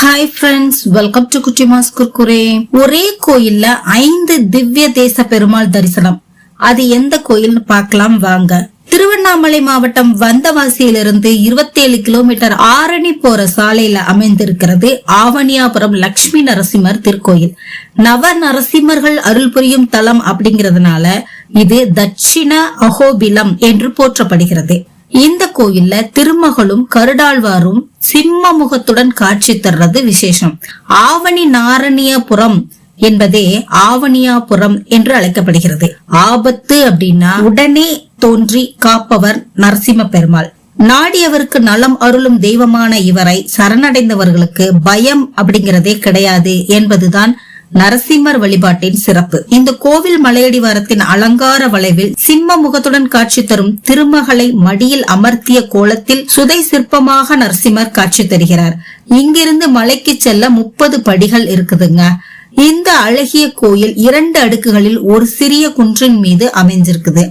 Hi friends, welcome to Kuttimas Kurkure. ஒரே கோயில்ல 5 திவ்ய தேச பெருமாள் தரிசனம். அது எந்த கோயில்னு பார்க்கலாம் வாங்க. திருவண்ணாமலை மாவட்டம் வந்தவாசியிலிருந்து 27 கிலோமீட்டர் ஆரணி போற சாலையில அமைந்திருக்கிறது ஆவணியாபுரம் லட்சுமி நரசிம்மர் திருக்கோயில். நவ நரசிம்மர்கள் அருள் புரியும் தலம் அப்படிங்கறதுனால இது தட்சிண அஹோபிலம் என்று போற்றப்படுகிறது. இந்த கோயில்ல திருமகளும் கருடாழ்வாரும் சிம்ம முகத்துடன் காட்சி தர்றது விசேஷம். ஆவணி நாரணியபுரம் என்பதே ஆவணியாபுரம் என்று அழைக்கப்படுகிறது. ஆபத்து அப்படின்னா உடனே தோன்றி காப்பவர் நரசிம்ம பெருமாள். நாடியவருக்கு நலம் அருளும் தெய்வமான இவரை சரணடைந்தவர்களுக்கு பயம் அப்படிங்கிறதே கிடையாது என்பதுதான் நரசிம்மர் வழிபாட்டின் சிறப்பு. இந்த கோவில் மலையடிவாரத்தின் அலங்கார வளைவில் சிம்ம முகத்துடன் காட்சி தரும் திருமகளை மடியில் அமர்த்திய கோலத்தில் சுதை சிற்பமாக நரசிம்மர் காட்சி தருகிறார். இங்கிருந்து மலைக்கு செல்ல 30 படிகள் இருக்குதுங்க. இந்த அழகிய கோயில் 2 அடுக்குகளில் ஒரு சிறிய குன்றின் மீது அமைஞ்சிருக்குது.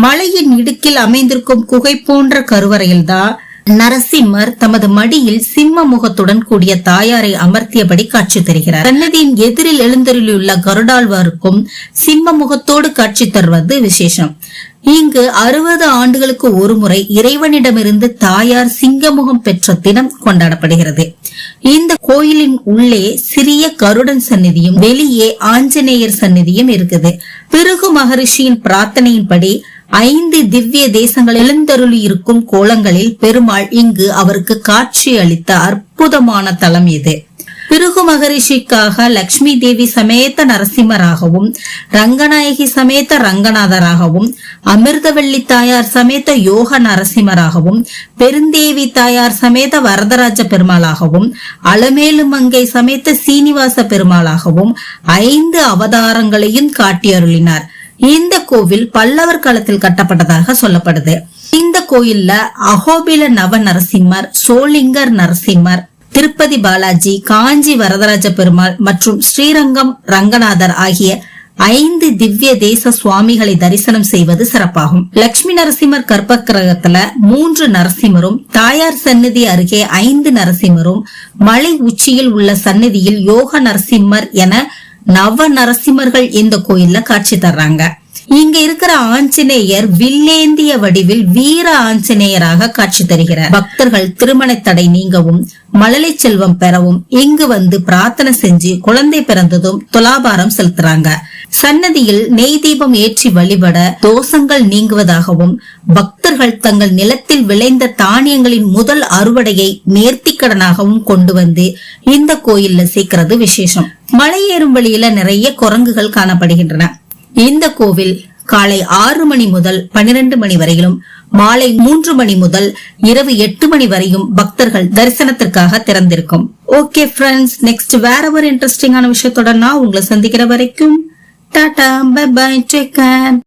மலையின் இடுக்கில் அமைந்திருக்கும் குகை போன்ற கருவறையில்தான் நரசிம்மர் தமது மடியில் சிம்ம முகத்துடன் கூடிய தாயாரை அமர்த்தியபடி காட்சி தருகிறார். சன்னதியின் எதிரில் எழுந்தருளியுள்ள கருடாழ்வாருக்கும் சிம்ம முகத்தோடு காட்சி தருவது விசேஷம். இங்கு 60 ஆண்டுகளுக்கு ஒரு முறை இறைவனிடமிருந்து தாயார் சிங்கமுகம் பெற்ற தினம் கொண்டாடப்படுகிறது. இந்த கோயிலின் உள்ளே சிறிய கருடன் சந்நிதியும் வெளியே ஆஞ்சநேயர் சந்நிதியும் இருக்குது. பிருகு மகரிஷியின் பிரார்த்தனையின்படி 5 திவ்ய தேசங்கள் எழுந்தருளி இருக்கும் கோலங்களில் பெருமாள் இங்கு அவருக்கு காட்சி அளித்த அற்புதமான தலம் இது. பிருகு மகரிஷிக்காக லட்சுமி தேவி சமேத நரசிம்மராகவும், ரங்கநாயகி சமேத ரங்கநாதராகவும், அமிர்தவள்ளி தாயார் சமேத யோக நரசிம்மராகவும், பெருந்தேவி தாயார் சமேத வரதராஜ பெருமாளாகவும், அலமேலு மங்கை சமேத சீனிவாச பெருமாளாகவும் 5 அவதாரங்களையும் காட்டியருளினார். இந்த கோவில் பல்லவர் காலத்தில் கட்டப்பட்டதாக சொல்லப்படுது. இந்த கோயில்ல அஹோபில நவ நரசிம்மர், சோளிங்கர் நரசிம்மர், திருப்பதி பாலாஜி, காஞ்சி வரதராஜ பெருமாள் மற்றும் ஸ்ரீரங்கம் ரங்கநாதர் ஆகிய 5 திவ்ய தேச சுவாமிகளை தரிசனம் செய்வது சிறப்பாகும். லட்சுமி நரசிம்மர் கர்ப்பகிரகத்துல 3 நரசிம்மரும், தாயார் சந்நிதி அருகே 5 நரசிம்மரும், மலை உச்சியில் உள்ள சந்நிதியில் யோக நரசிம்மர் என நவ நரசிம்மர்கள் இந்த கோயில்ல காட்சி தர்றாங்க. இங்க இருக்கிற ஆஞ்சநேயர் வில்லேந்திய வடிவில் வீர ஆஞ்சநேயராக காட்சி தருகிறார். பக்தர்கள் திருமண தடை நீங்கவும், மழலை செல்வம் பெறவும் இங்கு வந்து பிரார்த்தனை செஞ்சு குழந்தை பிறந்ததும் துலாபாரம் செலுத்துறாங்க. சன்னதியில் நெய் தீபம் ஏற்றி வழிபட தோஷங்கள் நீங்குவதாகவும், பக்தர்கள் தங்கள் நிலத்தில் விளைந்த தானியங்களின் முதல் அறுவடையை நேர்த்திக்கடனாகவும் கொண்டு வந்து இந்த கோயில்ல சேர்க்கிறது விசேஷம். மலையேறும் வழியில நிறைய குரங்குகள் காணப்படுகின்றன. இந்த கோவில் காலை 6 மணி முதல் 12 மணி வரையிலும், மாலை 3 மணி முதல் இரவு 8 மணி வரையும் பக்தர்கள் தரிசனத்திற்காக திறந்திருக்கும். ஓகே ஃப்ரெண்ட்ஸ், நெக்ஸ்ட் வேற ஒரு இன்ட்ரெஸ்டிங்கான விஷயத்தோட நான் உங்களை சந்திக்கிற வரைக்கும் tata, bye bye, take care.